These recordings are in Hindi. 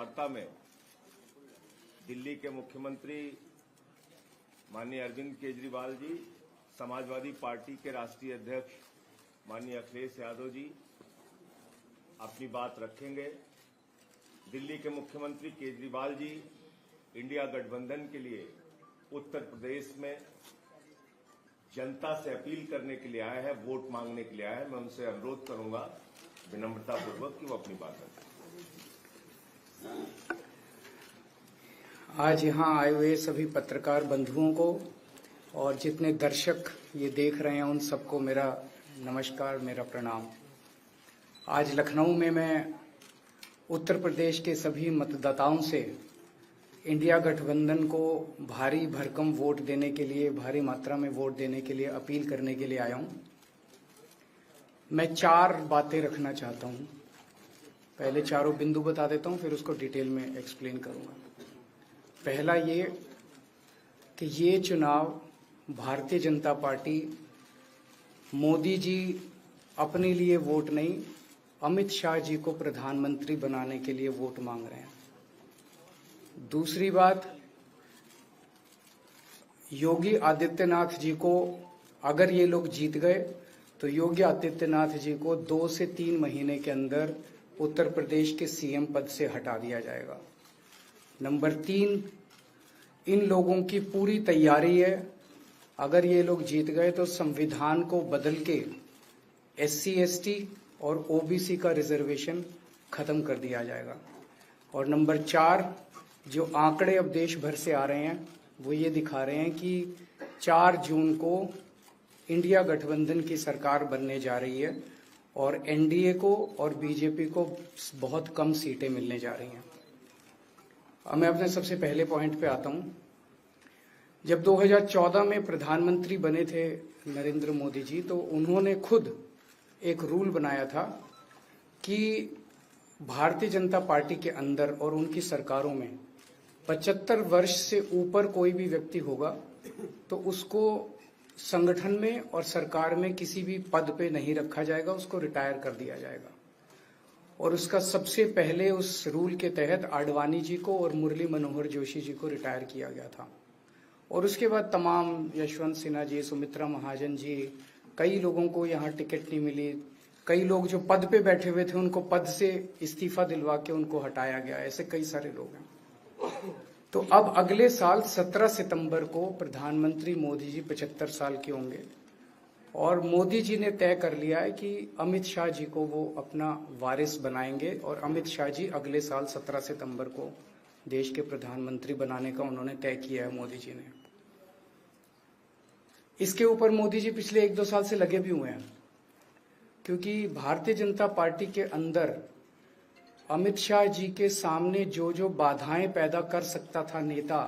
वार्ता में दिल्ली के मुख्यमंत्री माननीय अरविंद केजरीवाल जी, समाजवादी पार्टी के राष्ट्रीय अध्यक्ष माननीय अखिलेश यादव जी अपनी बात रखेंगे। दिल्ली के मुख्यमंत्री केजरीवाल जी इंडिया गठबंधन के लिए उत्तर प्रदेश में जनता से अपील करने के लिए आए हैं, वोट मांगने के लिए आए हैं। मैं उनसे अनुरोध करूंगा विनम्रतापूर्वक कि वो अपनी बात रखें। आज यहाँ आए हुए सभी पत्रकार बंधुओं को और जितने दर्शक ये देख रहे हैं उन सबको मेरा नमस्कार, मेरा प्रणाम। आज लखनऊ में मैं उत्तर प्रदेश के सभी मतदाताओं से इंडिया गठबंधन को भारी भरकम वोट देने के लिए, भारी मात्रा में वोट देने के लिए अपील करने के लिए आया हूँ। मैं 4 बातें रखना चाहता हूँ। पहले चारों बिंदु बता देता हूँ, फिर उसको डिटेल में एक्सप्लेन करूँगा। पहला ये कि ये चुनाव भारतीय जनता पार्टी मोदी जी अपने लिए वोट नहीं, अमित शाह जी को प्रधानमंत्री बनाने के लिए वोट मांग रहे हैं। दूसरी बात, योगी आदित्यनाथ जी को अगर ये लोग जीत गए तो योगी आदित्यनाथ जी को 2 से 3 महीने के अंदर उत्तर प्रदेश के सीएम पद से हटा दिया जाएगा। नंबर 3, इन लोगों की पूरी तैयारी है, अगर ये लोग जीत गए तो संविधान को बदल के SC ST और OBC का रिजर्वेशन खत्म कर दिया जाएगा। और नंबर 4, जो आंकड़े अब देश भर से आ रहे हैं वो ये दिखा रहे हैं कि 4 जून को इंडिया गठबंधन की सरकार बनने जा रही है और NDA को और BJP को बहुत कम सीटें मिलने जा रही हैं। अब मैं अपने सबसे पहले पॉइंट पे आता हूँ। जब 2014 में प्रधानमंत्री बने थे नरेंद्र मोदी जी, तो उन्होंने खुद एक रूल बनाया था कि भारतीय जनता पार्टी के अंदर और उनकी सरकारों में 75 वर्ष से ऊपर कोई भी व्यक्ति होगा तो उसको संगठन में और सरकार में किसी भी पद पे नहीं रखा जाएगा, उसको रिटायर कर दिया जाएगा। और उसका सबसे पहले उस रूल के तहत आडवाणी जी को और मुरली मनोहर जोशी जी को रिटायर किया गया था। और उसके बाद तमाम यशवंत सिन्हा जी, सुमित्रा महाजन जी, कई लोगों को यहाँ टिकट नहीं मिली। कई लोग जो पद पे बैठे हुए थे उनको पद से इस्तीफा दिलवा के उनको हटाया गया। ऐसे कई सारे लोग हैं। तो अब अगले साल 17 सितंबर को प्रधानमंत्री मोदी जी 75 साल के होंगे और मोदी जी ने तय कर लिया है कि अमित शाह जी को वो अपना वारिस बनाएंगे और अमित शाह जी अगले साल 17 सितंबर को देश के प्रधानमंत्री बनाने का उन्होंने तय किया है मोदी जी ने। इसके ऊपर मोदी जी पिछले 1-2 साल से लगे भी हुए हैं, क्योंकि भारतीय जनता पार्टी के अंदर अमित शाह जी के सामने जो जो बाधाएं पैदा कर सकता था नेता,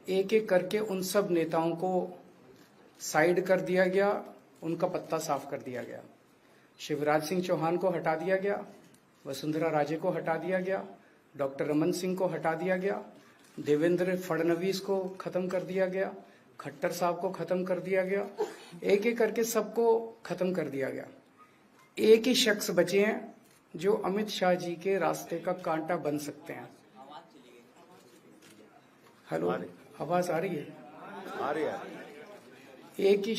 एक एक करके उन सब नेताओं को साइड कर दिया गया, उनका पत्ता साफ कर दिया गया। शिवराज सिंह चौहान को हटा दिया गया, वसुंधरा राजे को हटा दिया गया, डॉक्टर रमन सिंह को हटा दिया गया, देवेंद्र फडणवीस को खत्म कर दिया गया, खट्टर साहब को खत्म कर दिया गया, एक एक करके सबको खत्म कर दिया गया। एक ही शख्स बचे हैं जो अमित शाह जी के रास्ते का कांटा बन सकते हैं। हेलो, आवाज आ रही है? आ रही है। एक ही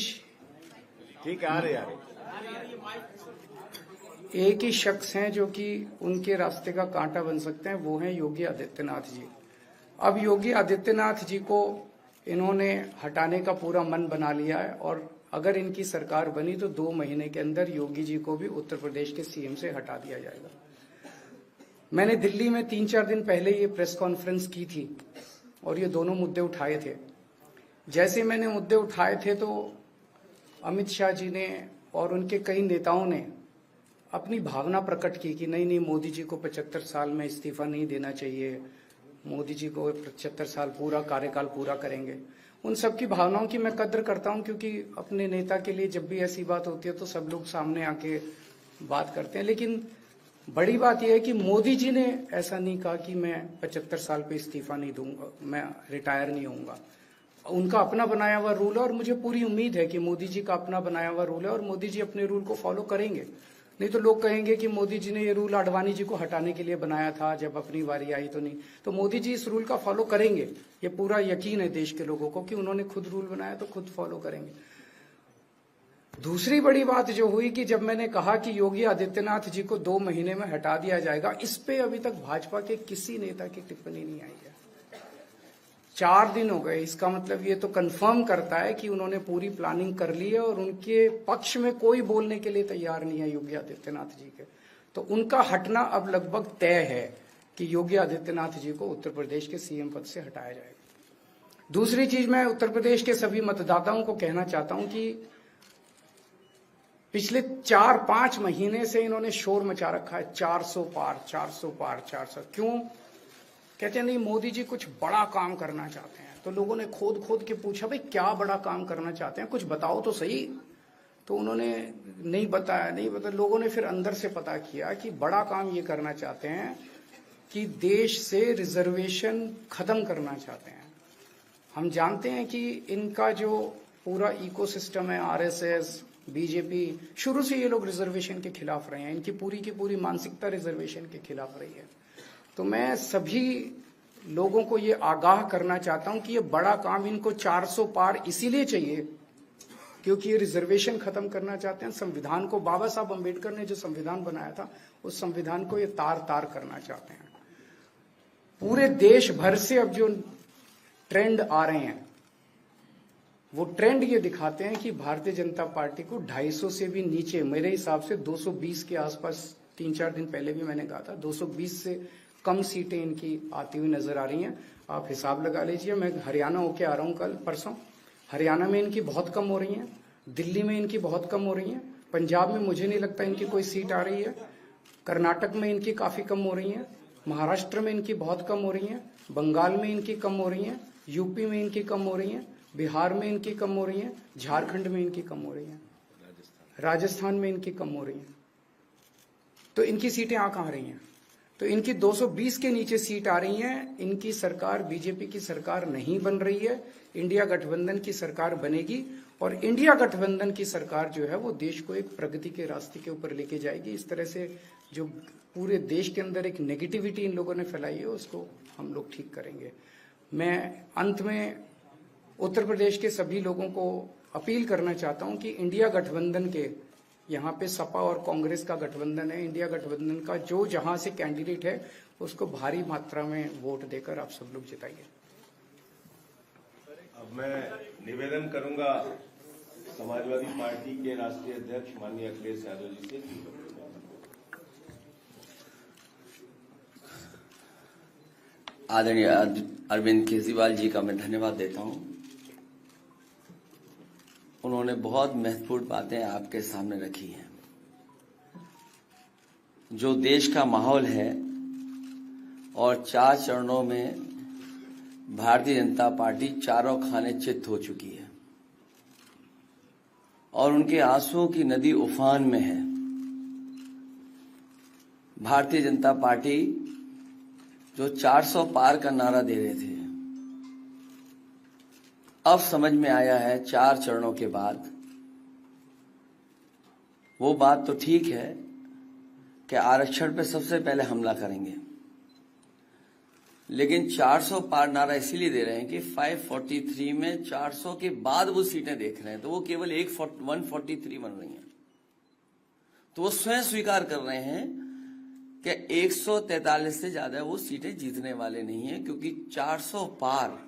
ठीक है, आ रही है। एक ही शख्स हैं जो कि उनके रास्ते का कांटा बन सकते हैं, वो हैं योगी आदित्यनाथ जी। अब योगी आदित्यनाथ जी को इन्होंने हटाने का पूरा मन बना लिया है और अगर इनकी सरकार बनी तो 2 महीने के अंदर योगी जी को भी उत्तर प्रदेश के सीएम से हटा दिया जाएगा। मैंने दिल्ली में 3-4 दिन पहले ये प्रेस कॉन्फ्रेंस की थी और ये दोनों मुद्दे उठाए थे। जैसे मैंने मुद्दे उठाए थे तो अमित शाह जी ने और उनके कई नेताओं ने अपनी भावना प्रकट की कि नहीं, मोदी जी को 75 साल में इस्तीफा नहीं देना चाहिए, मोदी जी को 75 साल पूरा कार्यकाल पूरा करेंगे। उन सब की भावनाओं की मैं कद्र करता हूं, क्योंकि अपने नेता के लिए जब भी ऐसी बात होती है तो सब लोग सामने आके बात करते हैं। लेकिन बड़ी बात यह है कि मोदी जी ने ऐसा नहीं कहा कि मैं 75 साल पे इस्तीफा नहीं दूंगा, मैं रिटायर नहीं होऊंगा। उनका अपना बनाया हुआ रूल है और मुझे पूरी उम्मीद है कि मोदी जी का अपना बनाया हुआ रूल है और मोदी जी अपने रूल को फॉलो करेंगे। नहीं तो लोग कहेंगे कि मोदी जी ने ये रूल आडवाणी जी को हटाने के लिए बनाया था, जब अपनी बारी आई तो नहीं। तो मोदी जी इस रूल का फॉलो करेंगे, ये पूरा यकीन है देश के लोगों को कि उन्होंने खुद रूल बनाया तो खुद फॉलो करेंगे। दूसरी बड़ी बात जो हुई कि जब मैंने कहा कि योगी आदित्यनाथ जी को 2 महीने में हटा दिया जाएगा, इस पे अभी तक भाजपा के किसी नेता की टिप्पणी नहीं आई है। 4 दिन हो गए, इसका मतलब ये तो कंफर्म करता है कि उन्होंने पूरी प्लानिंग कर ली है और उनके पक्ष में कोई बोलने के लिए तैयार नहीं है योगी आदित्यनाथ जी के। तो उनका हटना अब लगभग तय है कि योगी आदित्यनाथ जी को उत्तर प्रदेश के सीएम पद से हटाया जाएगा। दूसरी चीज, मैं उत्तर प्रदेश के सभी मतदाताओं को कहना चाहता हूं कि पिछले 4-5 महीने से इन्होंने शोर मचा रखा है, 400 पार 400 पार 400। क्यों? कहते हैं नहीं मोदी जी कुछ बड़ा काम करना चाहते हैं। तो लोगों ने खोद खोद के पूछा, भाई क्या बड़ा काम करना चाहते हैं, कुछ बताओ तो सही। तो उन्होंने नहीं बताया। लोगों ने फिर अंदर से पता किया कि बड़ा काम ये करना चाहते हैं कि देश से रिजर्वेशन खत्म करना चाहते हैं। हम जानते हैं कि इनका जो पूरा इकोसिस्टम है, आरएसएस, बीजेपी, शुरू से ये लोग रिजर्वेशन के खिलाफ रहे हैं। इनकी पूरी की पूरी मानसिकता रिजर्वेशन के खिलाफ रही है। तो मैं सभी लोगों को ये आगाह करना चाहता हूं कि ये बड़ा काम इनको 400 पार इसीलिए चाहिए क्योंकि ये रिजर्वेशन खत्म करना चाहते हैं। संविधान को, बाबा साहब अंबेडकर ने जो संविधान बनाया था, उस संविधान को ये तार तार करना चाहते हैं। पूरे देश भर से अब जो ट्रेंड आ रहे हैं, वो ट्रेंड ये दिखाते हैं कि भारतीय जनता पार्टी को 250 से भी नीचे, मेरे हिसाब से 220 के आसपास, 3-4 दिन पहले भी मैंने कहा था, 220 से कम सीटें इनकी आती हुई नजर आ रही हैं। आप हिसाब लगा लीजिए। मैं हरियाणा होके आ रहा हूं कल परसों, हरियाणा में इनकी बहुत कम हो रही हैं, दिल्ली में इनकी बहुत कम हो रही हैं, पंजाब में मुझे नहीं लगता इनकी कोई सीट आ रही है, कर्नाटक में इनकी काफी कम हो रही है, महाराष्ट्र में इनकी बहुत कम हो रही है, बंगाल में इनकी कम हो रही है, यूपी में इनकी कम हो रही है, बिहार में इनकी कम हो रही है, झारखंड में इनकी कम हो रही है, राजस्थान में इनकी कम हो रही है। तो इनकी सीटें आ कहां रही हैं? तो इनकी 220 के नीचे सीट आ रही हैं। इनकी सरकार बीजेपी की सरकार नहीं बन रही है, इंडिया गठबंधन की सरकार बनेगी और इंडिया गठबंधन की सरकार जो है वो देश को एक प्रगति के रास्ते के ऊपर लेके जाएगी। इस तरह से जो पूरे देश के अंदर एक नेगेटिविटी इन लोगों ने फैलाई है, उसको हम लोग ठीक करेंगे। मैं अंत में उत्तर प्रदेश के सभी लोगों को अपील करना चाहता हूं कि इंडिया गठबंधन के, यहाँ पे सपा और कांग्रेस का गठबंधन है, इंडिया गठबंधन का जो जहां से कैंडिडेट है उसको भारी मात्रा में वोट देकर आप सब लोग जिताइए। अब मैं निवेदन करूंगा समाजवादी पार्टी के राष्ट्रीय अध्यक्ष माननीय अखिलेश यादव जी से। आदरणीय अरविंद केजरीवाल जी का मैं धन्यवाद देता हूं। उन्होंने बहुत महत्वपूर्ण बातें आपके सामने रखी हैं। जो देश का माहौल है और 4 चरणों में भारतीय जनता पार्टी चारों खाने चित्त हो चुकी है और उनके आंसुओं की नदी उफान में है। भारतीय जनता पार्टी जो 400 पार का नारा दे रहे थे, अब समझ में आया है 4 चरणों के बाद। वो बात तो ठीक है कि आरक्षण पे सबसे पहले हमला करेंगे, लेकिन 400 पार नारा इसीलिए दे रहे हैं कि 543 में 400 के बाद वो सीटें देख रहे हैं, तो वो केवल 143 बन रही हैं। तो वो स्वयं स्वीकार कर रहे हैं कि 143 से ज्यादा वो सीटें जीतने वाले नहीं हैं, क्योंकि 400 पार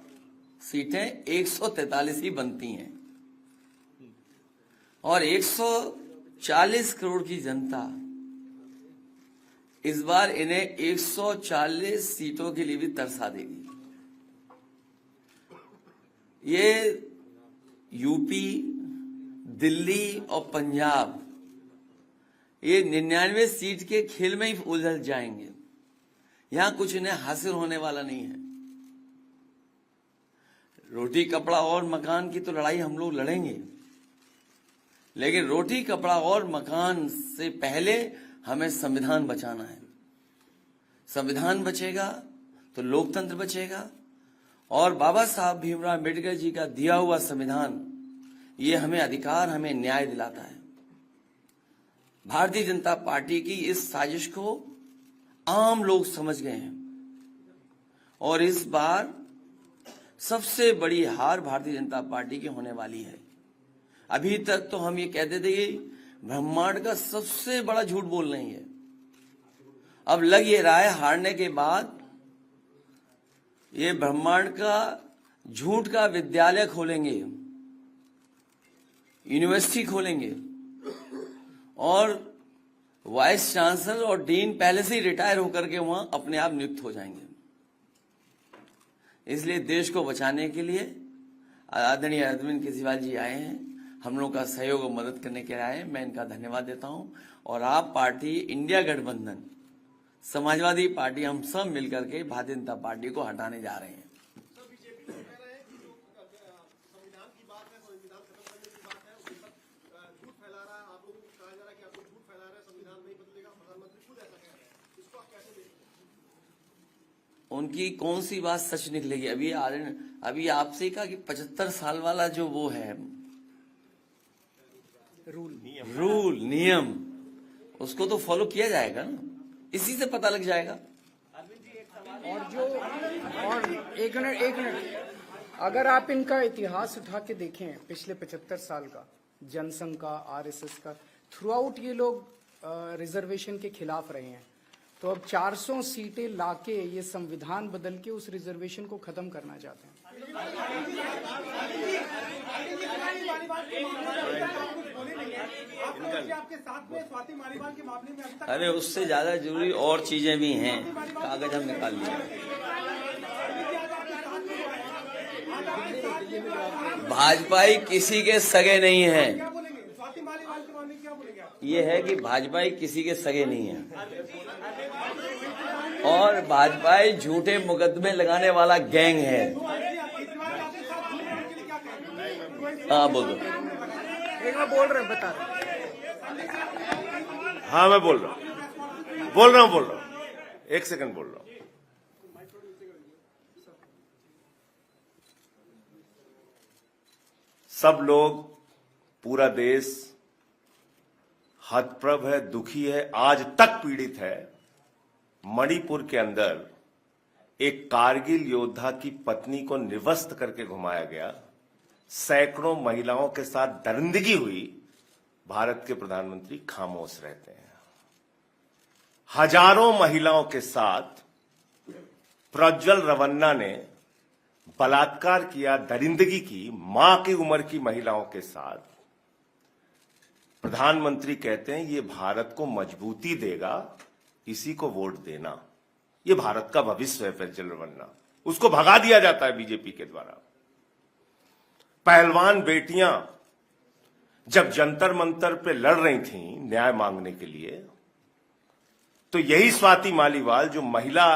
सीटें 143 ही बनती हैं और 140 करोड़ की जनता इस बार इन्हें 140 सीटों के लिए भी तरसा देगी। ये यूपी, दिल्ली और पंजाब ये 99 सीट के खेल में ही उलझ जाएंगे। यहां कुछ इन्हें हासिल होने वाला नहीं है। रोटी कपड़ा और मकान की तो लड़ाई हम लोग लड़ेंगे, लेकिन रोटी कपड़ा और मकान से पहले हमें संविधान बचाना है। संविधान बचेगा तो लोकतंत्र बचेगा और बाबा साहब भीमराव अम्बेडकर जी का दिया हुआ संविधान ये हमें अधिकार, हमें न्याय दिलाता है। भारतीय जनता पार्टी की इस साजिश को आम लोग समझ गए हैं और इस बार सबसे बड़ी हार भारतीय जनता पार्टी की होने वाली है। अभी तक तो हम ये कहते थे कि ब्रह्मांड का सबसे बड़ा झूठ बोल रही है। अब लग ये रहा है हारने के बाद ये ब्रह्मांड का झूठ का विद्यालय खोलेंगे, यूनिवर्सिटी खोलेंगे और वाइस चांसलर और डीन पहले से ही रिटायर होकर के वहां अपने आप नियुक्त हो जाएंगे। इसलिए देश को बचाने के लिए आदरणीय अरविंद केजरीवाल जी आए हैं, हम लोग का सहयोग और मदद करने के लिए आए हैं। मैं इनका धन्यवाद देता हूं और आप पार्टी, इंडिया गठबंधन, समाजवादी पार्टी, हम सब मिलकर के भारतीय जनता पार्टी को हटाने जा रहे हैं। उनकी कौन सी बात सच निकलेगी? अभी आपसे ही कहा कि 75 साल वाला जो वो है रूल नियम, उसको तो फॉलो किया जाएगा ना, इसी से पता लग जाएगा। और एक मिनट, अगर आप इनका इतिहास उठा के देखें पिछले 75 साल का, जनसंघ का, आरएसएस का, थ्रू आउट ये लोग रिजर्वेशन के खिलाफ रहे हैं। तो अब 400 सीटें लाके ये संविधान बदल के उस रिजर्वेशन को खत्म करना चाहते हैं। अरे उससे ज्यादा जरूरी और चीजें भी हैं, कागज हम निकाल लिए। भाजपाई किसी के सगे नहीं है, ये है कि भाजपाई किसी के सगे नहीं है और भाजपाई झूठे मुकदमे लगाने वाला गैंग है। हाँ बोलो। बोल रहे हैं, बता रहे। हाँ मैं बोल रहा हूँ, एक सेकंड बोल रहा हूँ। सब लोग, पूरा देश हतप्रभ है, दुखी है, आज तक पीड़ित है। मणिपुर के अंदर एक कारगिल योद्धा की पत्नी को निवस्त करके घुमाया गया, सैकड़ों महिलाओं के साथ दरिंदगी हुई, भारत के प्रधानमंत्री खामोश रहते हैं। हजारों महिलाओं के साथ प्रज्वल रवन्ना ने बलात्कार किया, दरिंदगी की, मां की उम्र की महिलाओं के साथ। प्रधानमंत्री कहते हैं ये भारत को मजबूती देगा, इसी को वोट देना। ये भारत का भविष्य है प्रज्वल रवन्ना, उसको भगा दिया जाता है बीजेपी के द्वारा। पहलवान बेटियां जब जंतर मंतर पे लड़ रही थीं न्याय मांगने के लिए, तो यही स्वाति मालीवाल जो महिला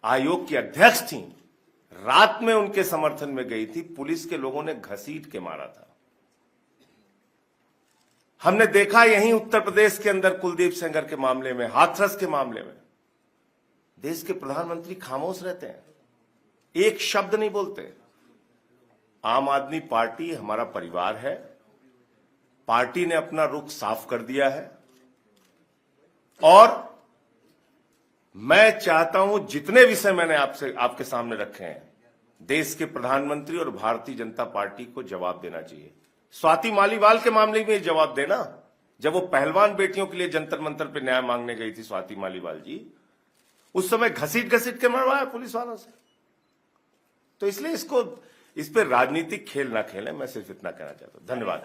आयोग की अध्यक्ष थीं, रात में उनके समर्थन में गई थी, पुलिस के लोगों ने घसीट के मारा था। हमने देखा यहीं उत्तर प्रदेश के अंदर कुलदीप सेंगर के मामले में, हाथरस के मामले में, देश के प्रधानमंत्री खामोश रहते हैं, एक शब्द नहीं बोलते। आम आदमी पार्टी हमारा परिवार है, पार्टी ने अपना रुख साफ कर दिया है और मैं चाहता हूं जितने विषय मैंने आपके सामने रखे हैं, देश के प्रधानमंत्री और भारतीय जनता पार्टी को जवाब देना चाहिए। स्वाति मालीवाल के मामले में जवाब देना, जब वो पहलवान बेटियों के लिए जंतर मंतर पे न्याय मांगने गई थी स्वाति मालीवाल जी, उस समय घसीट के मरवाया पुलिस वालों से। तो इसलिए इस पे राजनीतिक खेल ना खेलें, मैं सिर्फ इतना कहना चाहता हूं। धन्यवाद।